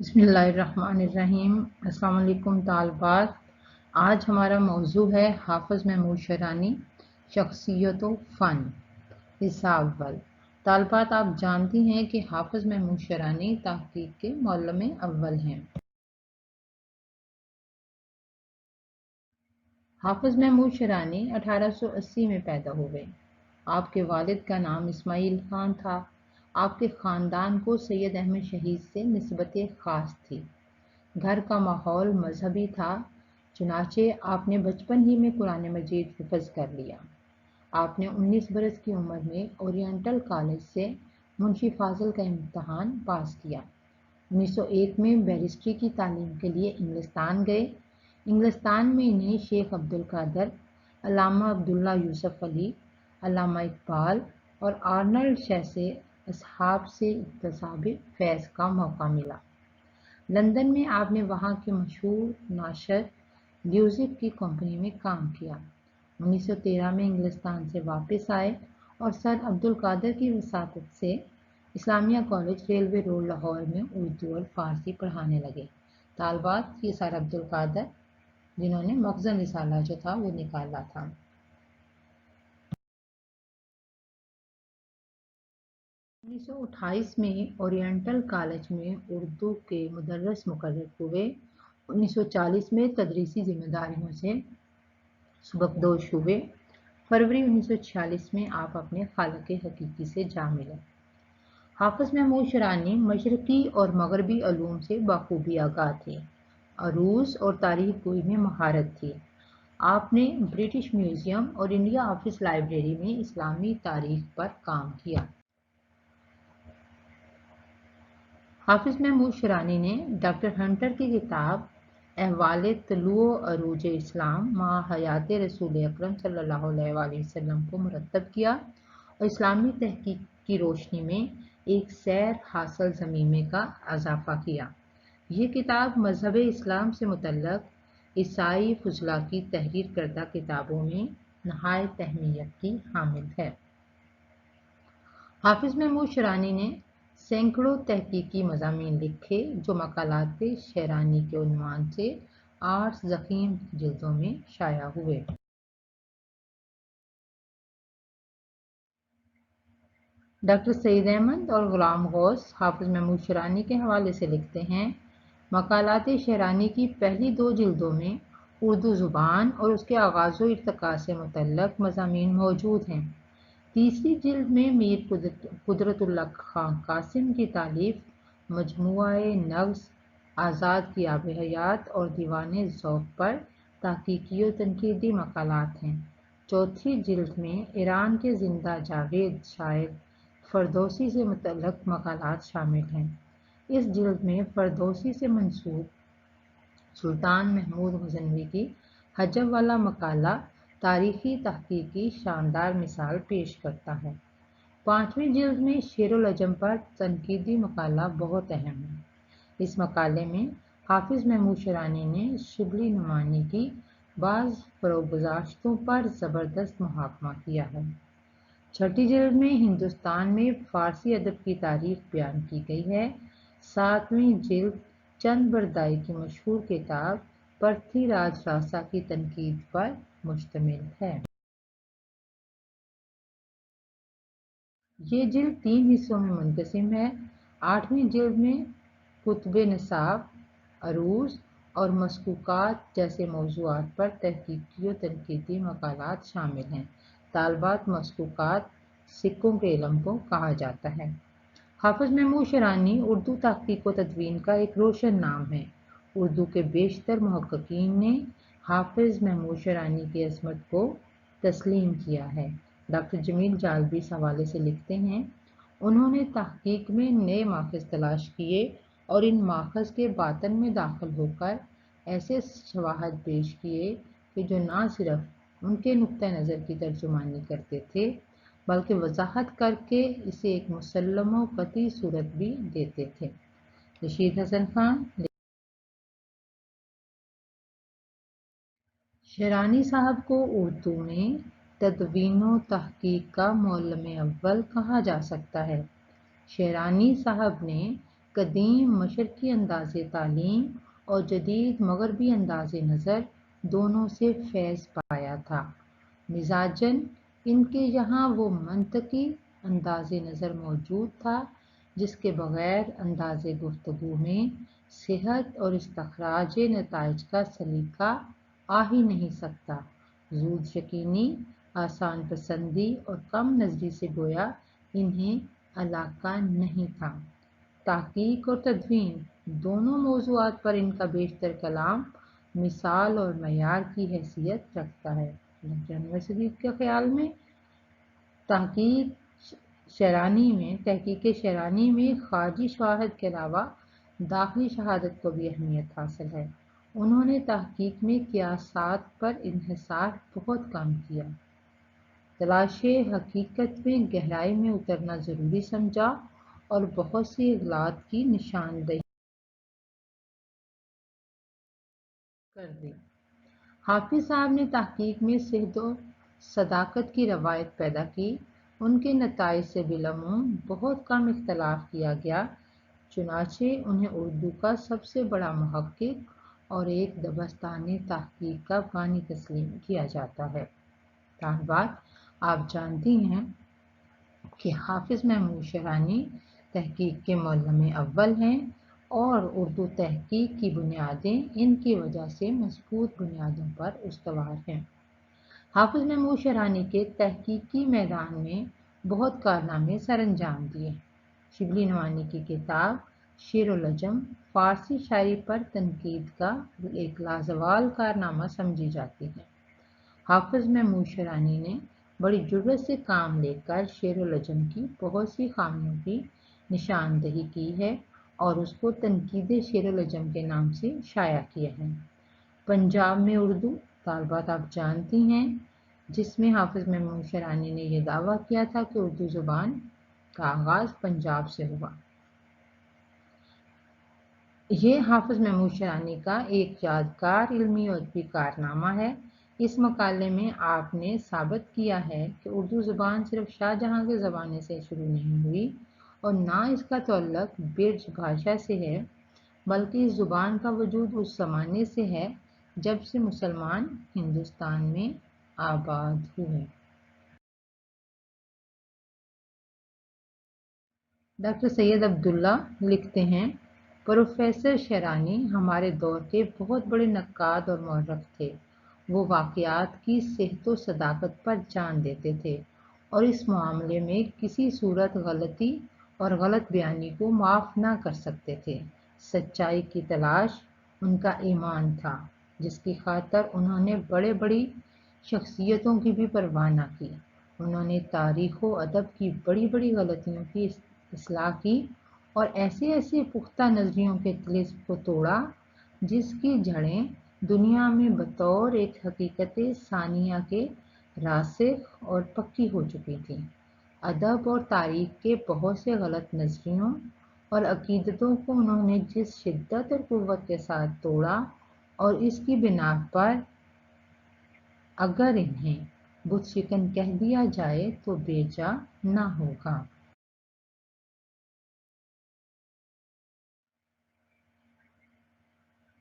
بسم اللہ الرحمن الرحیم۔ السلام علیکم طالبات۔ آج ہمارا موضوع ہے حافظ محمود شیرانی، شخصیت و فن، حصہ اول۔ طالبات، آپ جانتی ہیں کہ حافظ محمود شیرانی تحقیق کے معلم اول ہیں۔ حافظ محمود شیرانی 1880 میں پیدا ہوئے۔ آپ کے والد کا نام اسماعیل خان تھا۔ آپ کے خاندان کو سید احمد شہید سے نسبت خاص تھی۔ گھر کا ماحول مذہبی تھا، چنانچہ آپ نے بچپن ہی میں قرآن مجید حفظ کر لیا۔ آپ نے 19 برس کی عمر میں اورینٹل کالج سے منشی فاضل کا امتحان پاس کیا۔ 1901 میں بیرسٹری کی تعلیم کے لیے انگلستان گئے۔ انگلستان میں انہیں شیخ عبدالقادر، علامہ عبداللہ یوسف علی، علامہ اقبال اور آرنلڈ جیسے اصحاب سے اکتساب فیض کا موقع ملا۔ لندن میں آپ نے وہاں کی مشہور ناشر لیوزک کی کمپنی میں کام کیا۔ 1913 میں انگلستان سے واپس آئے اور سر عبدالقادر کی وساطت سے اسلامیہ کالج ریلوے روڈ لاہور میں اردو اور فارسی پڑھانے لگے۔ طالبات، یہ سر عبدالقادر جنہوں نے مخزن رسالہ جو تھا وہ نکالا تھا۔ 1928 میں اورینٹل کالج میں اردو کے مدرس مقرر ہوئے۔ 1940 میں تدریسی ذمہ داریوں سے سبکدوش ہوئے۔ فروری 1946 میں آپ اپنے خالق حقیقی سے جا ملے۔ حافظ محمود شیرانی مشرقی اور مغربی علوم سے بخوبی آگاہ تھے۔ عروض اور تاریخ گوئی میں مہارت تھی۔ آپ نے برٹش میوزیم اور انڈیا آفس لائبریری میں اسلامی تاریخ پر کام کیا۔ حافظ محمود شیرانی نے ڈاکٹر ہنٹر کی کتاب احوال طلوع و عروج اسلام مع حیات رسول اکرم صلی اللہ علیہ وآلہ وسلم کو مرتب کیا اور اسلامی تحقیق کی روشنی میں ایک سیر حاصل ضمیمے کا اضافہ کیا۔ یہ کتاب مذہب اسلام سے متعلق عیسائی فضلاء کی تحریر کردہ کتابوں میں نہایت اہمیت کی حامل ہے۔ حافظ محمود شیرانی نے سینکڑوں تحقیقی مضامین لکھے جو مقالات شیرانی کے عنوان سے 8 ضخیم جلدوں میں شائع ہوئے۔ ڈاکٹر سعید احمد اور غلام غوث حافظ محمود شیرانی کے حوالے سے لکھتے ہیں، مقالات شیرانی کی پہلی 2 جلدوں میں اردو زبان اور اس کے آغاز و ارتقاء سے متعلق مضامین موجود ہیں۔ تیسری جلد میں میر قدرت اللہ خان قاسم کی تالیف مجموعہ نغز، آزاد کی آب حیات اور دیوان ذوق پر تحقیقی و تنقیدی مقالات ہیں۔ چوتھی جلد میں ایران کے زندہ جاوید شاعر فردوسی سے متعلق مقالات شامل ہیں۔ اس جلد میں فردوسی سے منسوب سلطان محمود غزنوی کی حجب والا مقالہ تاریخی تحقیق کی شاندار مثال پیش کرتا ہے۔ 5ویں جلد میں شعر العجم پر تنقیدی مقالہ بہت اہم ہے۔ اس مقالے میں حافظ محمود شیرانی نے شبلی نعمانی کی بعض فروگزاشتوں پر زبردست محاکمہ کیا ہے۔ 6ٹھی جلد میں ہندوستان میں فارسی ادب کی تاریخ بیان کی گئی ہے۔ 7ویں جلد چند بردائی کی مشہور کتاب پرتھی راج راسا کی تنقید پر مشتمل ہے۔ یہ جلد 3 حصوں میں منقسم ہے۔ 8ویں جلد میں کتب نصاب، عروض اور مسکوکات جیسے موضوعات پر تحقیقی و تنقیدی مقالات شامل ہیں۔ طالبات، مسکوکات سکوں کے علم کو کہا جاتا ہے۔ حافظ محمود شیرانی اردو تحقیق و تدوین کا ایک روشن نام ہے۔ اردو کے بیشتر محققین نے حافظ محمود شیرانی کی عظمت کو تسلیم کیا ہے۔ ڈاکٹر جمیل جالبی اس حوالے سے لکھتے ہیں، انہوں نے تحقیق میں نئے ماخذ تلاش کیے اور ان ماخذ کے باطن میں داخل ہو کر ایسے شواہد پیش کیے کہ جو نہ صرف ان کے نقطہ نظر کی ترجمانی کرتے تھے بلکہ وضاحت کر کے اسے ایک مسلم و قطعی صورت بھی دیتے تھے۔ رشید حسن خان۔ شیرانی صاحب کو اردو میں تدوین و تحقیق کا معلم اول کہا جا سکتا ہے۔ شیرانی صاحب نے قدیم مشرقی انداز تعلیم اور جدید مغربی انداز نظر دونوں سے فیض پایا تھا۔ مزاجاً ان کے یہاں وہ منطقی انداز نظر موجود تھا جس کے بغیر انداز گفتگو میں صحت اور استخراج نتائج کا سلیقہ آ ہی نہیں سکتا۔ زود یقینی، آسان پسندی اور کم نظری سے گویا انہیں علاقہ نہیں تھا۔ تحقیق اور تدوین دونوں موضوعات پر ان کا بیشتر کلام مثال اور معیار کی حیثیت رکھتا ہے۔ ڈاکٹر انور صدیق کے خیال میں تحقیق شرانی میں خارجی شواہد کے علاوہ داخلی شہادت کو بھی اہمیت حاصل ہے۔ انہوں نے تحقیق میں قیاسات پر انحصار بہت کم کیا، تلاش حقیقت میں گہرائی میں اترنا ضروری سمجھا اور بہت سی اغلاط کی نشاندہی کر دی۔ حافظ صاحب نے تحقیق میں صحت و صداقت کی روایت پیدا کی۔ ان کے نتائج سے بالعموم بہت کم اختلاف کیا گیا، چنانچہ انہیں اردو کا سب سے بڑا محقق اور ایک دبستان تحقیق کا بانی تسلیم کیا جاتا ہے۔ طالبات، آپ جانتی ہیں کہ حافظ محمود شیرانی تحقیق کے معلم اول ہیں اور اردو تحقیق کی بنیادیں ان کی وجہ سے مضبوط بنیادوں پر استوار ہیں۔ حافظ محمود شیرانی کے تحقیقی میدان میں بہت کارنامے سر انجام دیے۔ شبلی نعمانی کی کتاب شعر و لجم فارسی شاعری پر تنقید کا ایک لازوال کارنامہ سمجھی جاتی ہے۔ حافظ محمود شیرانی نے بڑی جرأت سے کام لے کر شعر و لجم کی بہت سی خامیوں کی نشاندہی کی ہے اور اس کو تنقید شعر و لجم کے نام سے شائع کیا ہے۔ پنجاب میں اردو، طالبات آپ جانتی ہیں، جس میں حافظ محمود شیرانی نے یہ دعویٰ کیا تھا کہ اردو زبان کا آغاز پنجاب سے ہوا۔ یہ حافظ محمود شیرانی کا ایک یادگار علمی اور ادبی کارنامہ ہے۔ اس مقالے میں آپ نے ثابت کیا ہے کہ اردو زبان صرف شاہ جہاں کے زمانے سے شروع نہیں ہوئی اور نہ اس کا تعلق برج بھاشا سے ہے، بلکہ اس زبان کا وجود اس زمانے سے ہے جب سے مسلمان ہندوستان میں آباد ہوئے۔ ڈاکٹر سید عبداللہ لکھتے ہیں، پروفیسر شیرانی ہمارے دور کے بہت بڑے نقاد اور مورخ تھے۔ وہ واقعات کی صحت و صداقت پر جان دیتے تھے اور اس معاملے میں کسی صورت غلطی اور غلط بیانی کو معاف نہ کر سکتے تھے۔ سچائی کی تلاش ان کا ایمان تھا، جس کی خاطر انہوں نے بڑی شخصیتوں کی بھی پرواہ نہ کی۔ انہوں نے تاریخ و ادب کی بڑی غلطیوں کی اصلاح کی اور ایسے پختہ نظریوں کے طلسم کو توڑا جس کی جڑیں دنیا میں بطور ایک حقیقت ثانیہ کے راسخ اور پکی ہو چکی تھیں۔ ادب اور تاریخ کے بہت سے غلط نظریوں اور عقیدتوں کو انہوں نے جس شدت اور قوت کے ساتھ توڑا اور اس کی بنا پر اگر انہیں بت شکن کہہ دیا جائے تو بیجا نہ ہوگا۔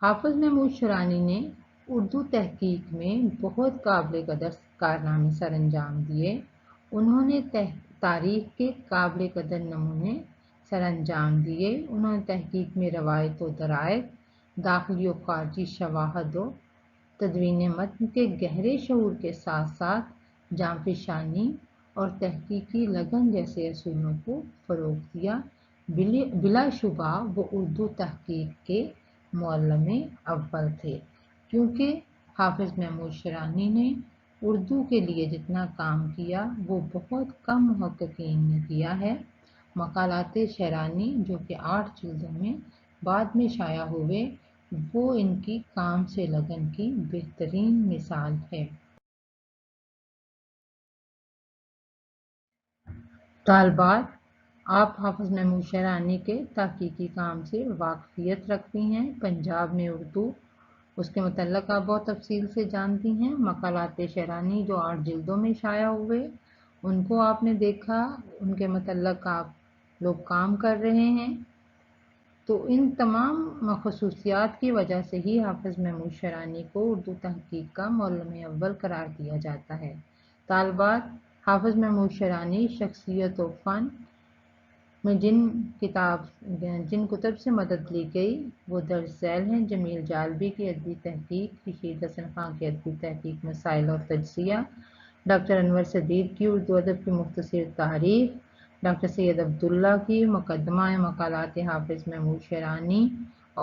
حافظ محمود شیرانی نے اردو تحقیق میں بہت قابل قدر کارنامے سر انجام دیے۔ انہوں نے تاریخ کے قابل قدر نمونے سر انجام دیے۔ انہوں نے تحقیق میں روایت و درائد، داخلی و خارجی شواہد و تدوین متن کے گہرے شعور کے ساتھ ساتھ جانفشانی اور تحقیقی لگن جیسے اصولوں کو فروغ دیا۔ بلا شبہ وہ اردو تحقیق کے معلم اول تھے، کیونکہ حافظ محمود شیرانی نے اردو کے لیے جتنا کام کیا وہ بہت کم محققین نے کیا ہے۔ مقالات شیرانی جو کہ 8 جلدوں میں بعد میں شائع ہوئے، وہ ان کی کام سے لگن کی بہترین مثال ہے۔ طالبات، آپ حافظ محمود شیرانی کے تحقیقی کام سے واقفیت رکھتی ہیں۔ پنجاب میں اردو، اس کے متعلق آپ بہت تفصیل سے جانتی ہیں۔ مقالات شیرانی جو 8 جلدوں میں شائع ہوئے، ان کو آپ نے دیکھا، ان کے متعلق آپ لوگ کام کر رہے ہیں۔ تو ان تمام خصوصیات کی وجہ سے ہی حافظ محمود شیرانی کو اردو تحقیق کا معلم اول قرار دیا جاتا ہے۔ طالبات، حافظ محمود شیرانی شخصیت و فن میں جن کتب سے مدد لی گئی وہ درج ذیل ہیں: جمیل جالبی کی ادبی تحقیق، رشید حسن خان کی ادبی تحقیق مسائل اور تجزیہ، ڈاکٹر انور صدیق کی اردو ادب کی مختصر تعریف، ڈاکٹر سید عبداللہ کی مقدمہ مقالات حافظ محمود شیرانی،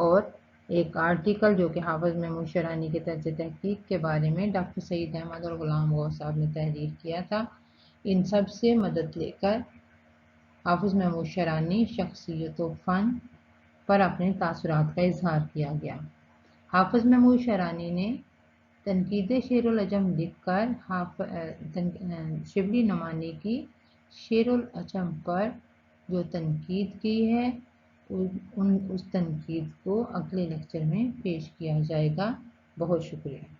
اور ایک آرٹیکل جو کہ حافظ محمود شیرانی کے طرز تحقیق کے بارے میں ڈاکٹر سعید احمد اور غلام غوث صاحب نے تحریر کیا تھا۔ ان سب سے مدد لے کر حافظ محمود شیرانی شخصیت و فن پر اپنے تاثرات کا اظہار کیا گیا۔ حافظ محمود شیرانی نے تنقید شعر العجم لکھ کر شبلی نعمانی کی شعر العجم پر جو تنقید کی ہے اس تنقید کو اگلے لیکچر میں پیش کیا جائے گا۔ بہت شکریہ۔